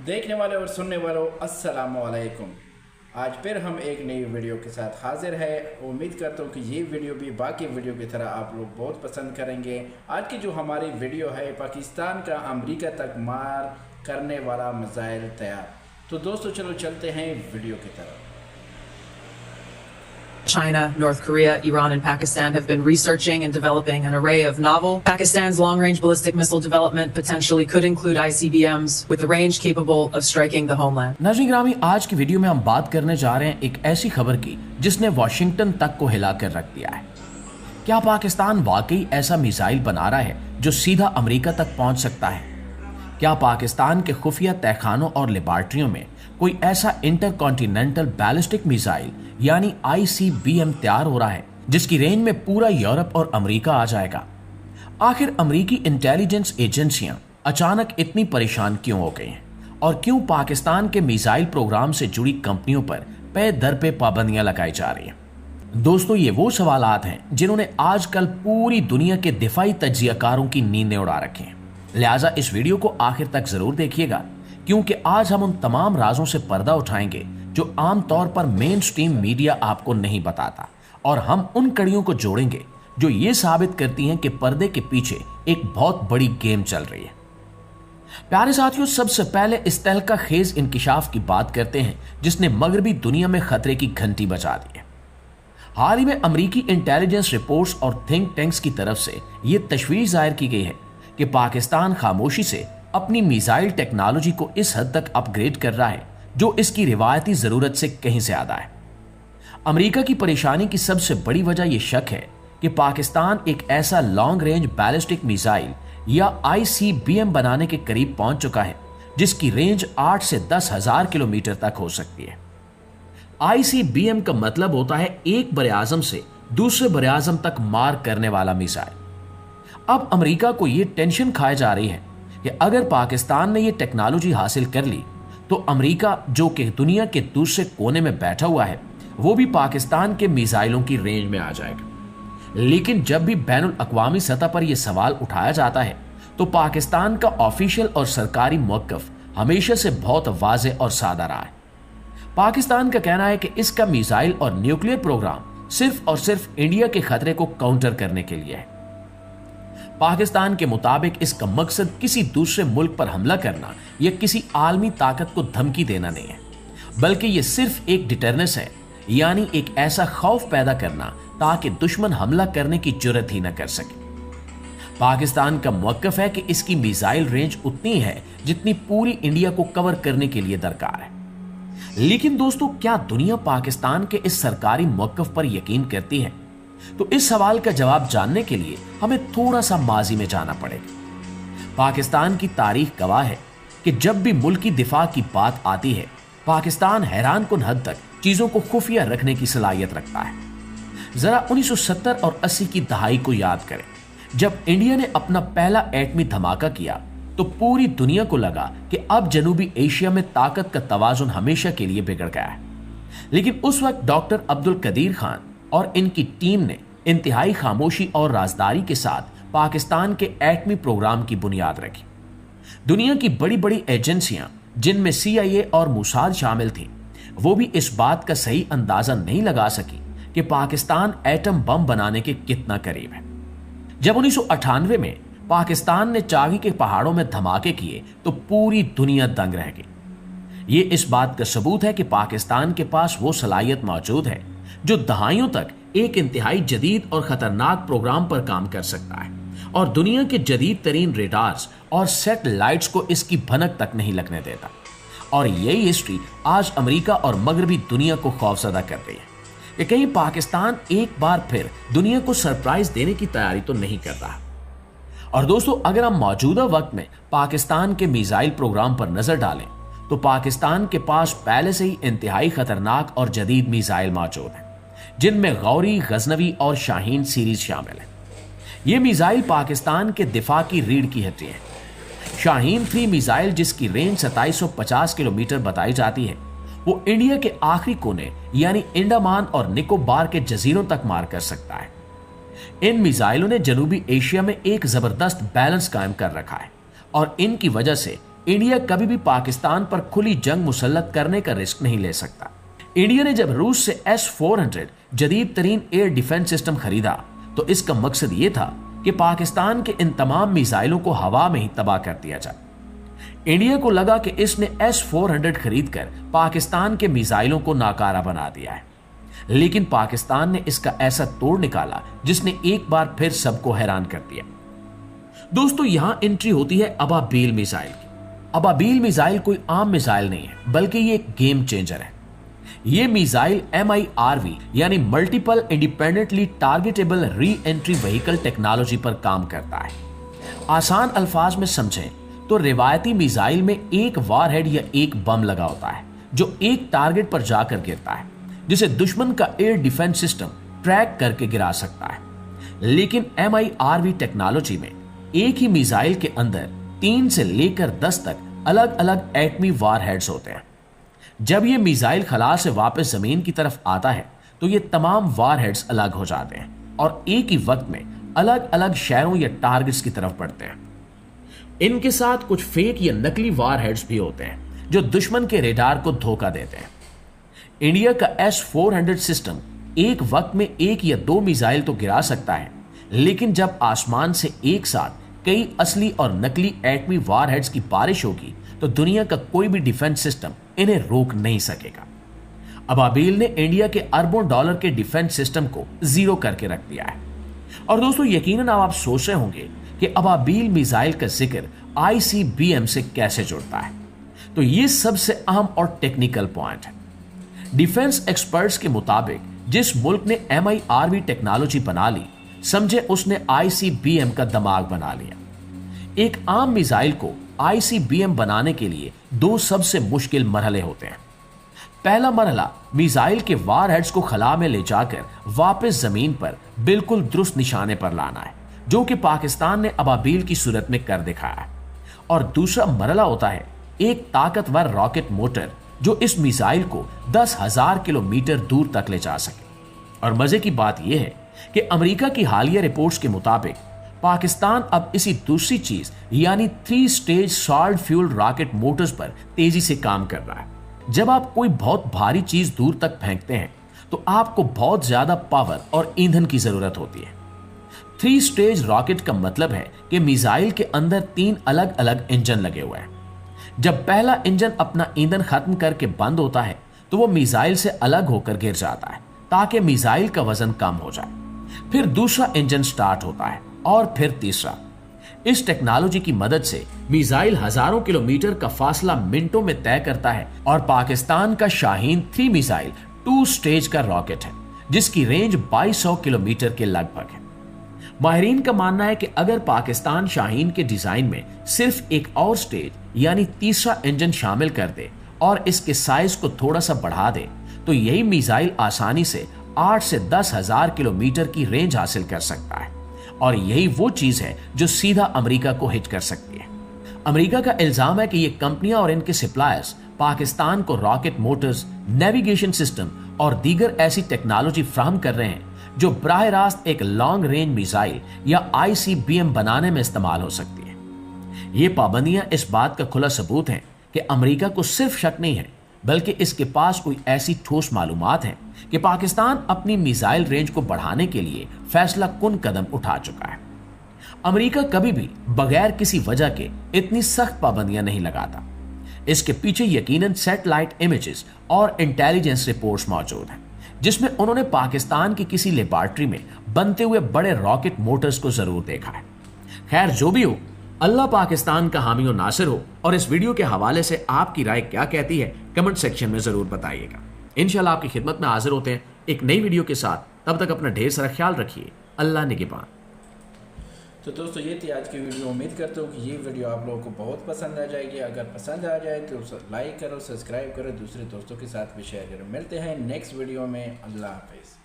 देखने वाले और सुनने वालों अस्सलाम वालेकुम। आज फिर हम एक नई वीडियो के साथ हाजिर है। उम्मीद करता हूँ कि ये वीडियो भी बाकी वीडियो की तरह आप लोग बहुत पसंद करेंगे। आज की जो हमारी वीडियो है, पाकिस्तान का अमेरिका तक मार करने वाला मिसाइल तैयार। तो दोस्तों चलो चलते हैं वीडियो की तरफ। China, North Korea, Iran, and Pakistan have been researching and developing an array of novel. Pakistan's long-range ballistic missile development potentially could include ICBMs with a range capable of striking the homeland. नाज़रीन ग्रामी, आज की video में हम बात करने जा रहे हैं एक ऐसी खबर की जिसने वॉशिंगटन तक को हिलाकर रख दिया है। क्या पाकिस्तान वाकई ऐसा मिसाइल बना रहा है जो सीधा अमेरिका तक पहुंच सकता है? क्या पाकिस्तान के खुफिया तहखानों और लेबॉर्ट्रियों में कोई ऐसा इंटरकॉन्टिनेंटल बैलिस्टिक मिसाइल यानी ICBM तैयार हो रहा है जिसकी रेंज में पूरा यूरोप और अमेरिका आ जाएगा? आखिर अमेरिकी इंटेलिजेंस एजेंसियां अचानक इतनी परेशान क्यों हो गई हैं और क्यों पाकिस्तान के मिसाइल प्रोग्राम से जुड़ी कंपनियों पर पे दर पे पाबंदियां लगाई जा रही हैं? दोस्तों, ये वो सवालात हैं जिन्होंने आजकल पूरी दुनिया के दिफाई तज्जियाकारों की नींदें उड़ा रखी हैं। लिहाजा इस वीडियो को आखिर तक जरूर देखिएगा, क्योंकि आज हम उन तमाम राजों से पर्दा उठाएंगे जो आमतौर पर मेन स्ट्रीम मीडिया आपको नहीं बताता, और हम उन कड़ियों को जोड़ेंगे जो ये साबित करती हैं कि पर्दे के पीछे एक बहुत बड़ी गेम चल रही है। प्यारे साथियों, सबसे पहले इस तहलका खेज इंकिशाफ की बात करते हैं जिसने मगरबी दुनिया में खतरे की घंटी बजा दी है। हाल ही में अमेरिकी इंटेलिजेंस रिपोर्ट्स और थिंक टैंक्स की तरफ से यह तशवीश जाहिर की गई है कि पाकिस्तान खामोशी से अपनी मिसाइल टेक्नोलॉजी को इस हद तक अपग्रेड कर रहा है जो इसकी रिवायती जरूरत से कहीं ज्यादा है। अमेरिका की परेशानी की सबसे बड़ी वजह यह शक है कि पाकिस्तान एक ऐसा लॉन्ग रेंज बैलिस्टिक मिसाइल या ICBM बनाने के करीब पहुंच चुका है जिसकी रेंज 8 से 10 हजार किलोमीटर तक हो सकती है। ICBM का मतलब होता है एक बरे-आज़म से दूसरे बरे-आज़म तक मार करने वाला मिसाइल। अब अमेरिका को यह टेंशन खाई जा रही है कि अगर पाकिस्तान ने यह टेक्नोलॉजी हासिल कर ली तो अमेरिका, जो कि दुनिया के दूसरे कोने में बैठा हुआ है, वो भी पाकिस्तान के मिसाइलों की रेंज में आ जाएगा। लेकिन जब भी बैनुल अक़वामी सतह पर यह सवाल उठाया जाता है तो पाकिस्तान का ऑफिशियल और सरकारी मौक़िफ़ हमेशा से बहुत वाज़ेह और सादा रहा है। पाकिस्तान का कहना है कि इसका मिसाइल और न्यूक्लियर प्रोग्राम सिर्फ और सिर्फ इंडिया के खतरे को काउंटर करने के लिए है। पाकिस्तान के मुताबिक इसका मकसद किसी दूसरे मुल्क पर हमला करना या किसी आलमी ताकत को धमकी देना नहीं है, बल्कि यह सिर्फ एक डिटरनेंस है, यानी एक ऐसा खौफ पैदा करना ताकि दुश्मन हमला करने की जुर्रत ही न कर सके। पाकिस्तान का मौक़िफ़ है कि इसकी मिसाइल रेंज उतनी है जितनी पूरी इंडिया को कवर करने के लिए दरकार है। लेकिन दोस्तों, क्या दुनिया पाकिस्तान के इस सरकारी मौक़िफ़ पर यकीन करती है? तो इस सवाल का जवाब जानने के लिए हमें थोड़ा सा माजी में जाना पड़ेगा। पाकिस्तान की तारीख गवाह है कि जब भी मुल्की दिफा की बात आती है, पाकिस्तान हैरानकुन हद तक चीजों को खुफिया रखने की सलाहियत रखता है। जरा 1970 और 80 की दहाई को याद करें। जब इंडिया ने अपना पहला एटमी धमाका किया तो पूरी दुनिया को लगा कि अब जनूबी एशिया में ताकत का तवाजुन हमेशा के लिए बिगड़ गया है। लेकिन उस वक्त डॉक्टर अब्दुल कदीर खान और इनकी टीम ने इंतहाई खामोशी और राजदारी के साथ पाकिस्तान के एटमी प्रोग्राम की बुनियाद रखी। दुनिया की बड़ी बड़ी एजेंसियां, जिनमें CIA और मोसाद शामिल थी, वो भी इस बात का सही अंदाजा नहीं लगा सकी कि पाकिस्तान एटम बम बनाने के कितना करीब है। जब 1998 में पाकिस्तान ने चागी के पहाड़ों में धमाके किए तो पूरी दुनिया दंग रह गई। ये इस बात का सबूत है कि पाकिस्तान के पास वो सलाहियत मौजूद है जो दहाइयों तक एक इंतहाई जदीद और खतरनाक प्रोग्राम पर काम कर सकता है, और दुनिया के जदीद तरीन रेडार्स और सैटेलाइट्स को इसकी भनक तक नहीं लगने देता। और यही हिस्ट्री आज अमेरिका और मगरबी दुनिया को खौफजदा कर रही है कि कहीं पाकिस्तान एक बार फिर दुनिया को सरप्राइज देने की तैयारी तो नहीं कर रहा। और दोस्तों, अगर हम मौजूदा वक्त में पाकिस्तान के मिसाइल प्रोग्राम पर नजर डालें तो पाकिस्तान के पास पहले से ही इंतहाई खतरनाक और जदीद मिसाइल मौजूद हैं, जिनमें गौरी, गजनवी और शाहीन सीरीज शामिल है। ये मिसाइल पाकिस्तान के दिफा की रीढ़ की हड्डी है। शाहीन 3 मिसाइल, जिसकी रेंज 2750 किलोमीटर बताई जाती है, वो इंडिया के आखिरी कोने यानी अंडमान और निकोबार के जजीरों तक मार कर सकता है। इन मिसाइलों ने जनूबी एशिया में एक जबरदस्त बैलेंस कायम कर रखा है और इनकी वजह से इंडिया कभी भी पाकिस्तान पर खुली जंग मुसल्लत करने का रिस्क नहीं ले सकता। इंडिया ने जब रूस से S-400 जदीद तरीन एयर डिफेंस सिस्टम खरीदा तो इसका मकसद यह था कि पाकिस्तान के इन तमाम मिसाइलों को हवा में ही तबाह कर दिया जाए। इंडिया को लगा कि इसने S-400 खरीदकर पाकिस्तान के मिसाइलों को नाकारा बना दिया है, लेकिन पाकिस्तान ने इसका ऐसा तोड़ निकाला जिसने एक बार फिर सबको हैरान कर दिया। दोस्तों, यहां एंट्री होती है अबाबील मिसाइल की। अबाबील मिसाइल कोई आम मिसाइल नहीं है, बल्कि ये एक गेम चेंजर है। यह मिसाइल MIRV यानी multiple independently targetable re entry vehicle technology पर काम करता है। आसान अल्फाज में समझें तो रिवायती मिसाइल में एक वारहेड या एक बम लगा होता है जो एक टारगेट पर जाकर गिरता है, जिसे दुश्मन का एयर डिफेंस सिस्टम ट्रैक करके गिरा सकता है। लेकिन MIRV टेक्नोलॉजी में एक ही मिसाइल के अंदर 3 से लेकर 10 तक अलग अलग एटमी वारहेड्स होते हैं। जब यह मिसाइल खला से वापस जमीन की तरफ आता है तो ये तमाम वारहेड्स अलग हो जाते हैं और एक ही वक्त में अलग अलग शहरों या टारगेट्स की तरफ बढ़ते हैं। इनके साथ कुछ फेक या नकली वारहेड्स भी होते हैं जो दुश्मन के रेडार को धोखा देते हैं। इंडिया का S-400 सिस्टम एक वक्त में 1 या 2 मिसाइल तो गिरा सकता है, लेकिन जब आसमान से एक साथ कई असली और नकली एटमी वारहेड्स की बारिश होगी तो दुनिया का कोई भी डिफेंस सिस्टम इन्हें रोक नहीं सकेगा। अबाबील ने इंडिया के अरबों डॉलर के डिफेंस सिस्टम को जीरो करके रख दिया है। और दोस्तों, यकीनन आप सोच रहे होंगे कि अबाबील मिसाइल का जिक्र ICBM से कैसे जुड़ता है। तो ये सबसे अहम और टेक्निकल पॉइंट है। डिफेंस एक्सपर्ट्स के मुताबिक जिस मुल्क ने MIRV टेक्नोलॉजी बना ली, समझे उसने ICBM का दिमाग बना लिया। एक आम मिसाइल को ICBM बनाने के लिए 2 सबसे मुश्किल मरहले होते हैं। पहला मरहला मिसाइल के वारहेड्स को खला में ले जाकर वापस जमीन पर बिल्कुल दुरुस्त निशाने पर लाना है, जो कि पाकिस्तान ने अबाबील की सूरत में कर दिखाया है। और दूसरा मरहला होता है एक ताकतवर रॉकेट मोटर जो इस मिसाइल को 10,000 किलोमीटर दूर तक ले जा सके। और मजे की बात यह है कि अमेरिका की हालिया रिपोर्ट्स के मुताबिक पाकिस्तान अब इसी दूसरी चीज यानी 3 stage solid fuel rocket Motors पर तेजी से काम कर रहा है। जब आप कोई बहुत भारी चीज दूर तक फेंकते हैं तो आपको बहुत ज्यादा पावर और ईंधन की जरूरत होती है। 3 स्टेज रॉकेट का मतलब है कि मिसाइल के अंदर 3 अलग अलग इंजन लगे हुए हैं। जब पहला इंजन अपना ईंधन खत्म करके बंद होता है तो वो मिसाइल से अलग होकर गिर जाता है ताकि मिसाइल का वजन कम हो जाए। फिर दूसरा इंजन स्टार्ट होता है और फिर तीसरा। इस टेक्नोलॉजी की मदद से मिसाइल हजारों किलोमीटर का फासला मिनटों में तय करता है और पाकिस्तान का शाहीन 3 मिसाइल 2 स्टेज का रॉकेट है जिसकी रेंज 2200 किलोमीटर के लगभग है। माहिरीन का मानना है कि अगर पाकिस्तान शाहीन के डिजाइन में सिर्फ एक और स्टेज यानी तीसरा इंजन शामिल कर दे और इसके साइज को थोड़ा सा बढ़ा दे तो यही मिसाइल आसानी से 8 से 10,000 किलोमीटर की रेंज हासिल कर सकता है। और यही वो चीज है जो सीधा अमेरिका को हिट कर सकती है। अमेरिका का इल्जाम है कि ये कंपनियां और इनके सप्लायर्स पाकिस्तान को रॉकेट मोटर्स, नेविगेशन सिस्टम और दीगर ऐसी टेक्नोलॉजी फ्राहम कर रहे हैं जो बराह रास्त एक लॉन्ग रेंज मिसाइल या ICBM बनाने में इस्तेमाल हो सकती है। ये पाबंदियां इस बात का खुला सबूत है कि अमेरिका को सिर्फ शक नहीं है बल्कि इसके पास कोई ऐसी ठोस मालूमात है कि पाकिस्तान अपनी मिसाइल रेंज को बढ़ाने के लिए फैसला कुन कदम उठा चुका है। अमेरिका कभी भी बगैर किसी वजह के इतनी सख्त पाबंदियां नहीं लगाता। इसके पीछे यकीनन सैटेलाइट इमेजेस और इंटेलिजेंस रिपोर्ट्स मौजूद हैं जिसमें उन्होंने पाकिस्तान की किसी लेबॉर्ट्री में बनते हुए बड़े रॉकेट मोटर्स को जरूर देखा है। खैर, जो भी हो, अल्लाह पाकिस्तान का हामी और नासिर हो। और इस वीडियो के हवाले से आपकी राय क्या कहती है कमेंट सेक्शन में जरूर बताइएगा। इंशाल्लाह आपकी खिदमत में हाजिर होते हैं एक नई वीडियो के साथ। तब तक अपना ढेर सारा ख्याल रखिए। अल्लाह निगहबान। तो दोस्तों, ये थी आज की वीडियो। उम्मीद करता हूँ कि ये वीडियो आप लोगों को बहुत पसंद आ जाएगी। अगर पसंद आ जाए तो लाइक करो, सब्सक्राइब करो, दूसरे दोस्तों के साथ भी शेयर करो। मिलते हैं नेक्स्ट वीडियो में। अल्लाह हाफिज़।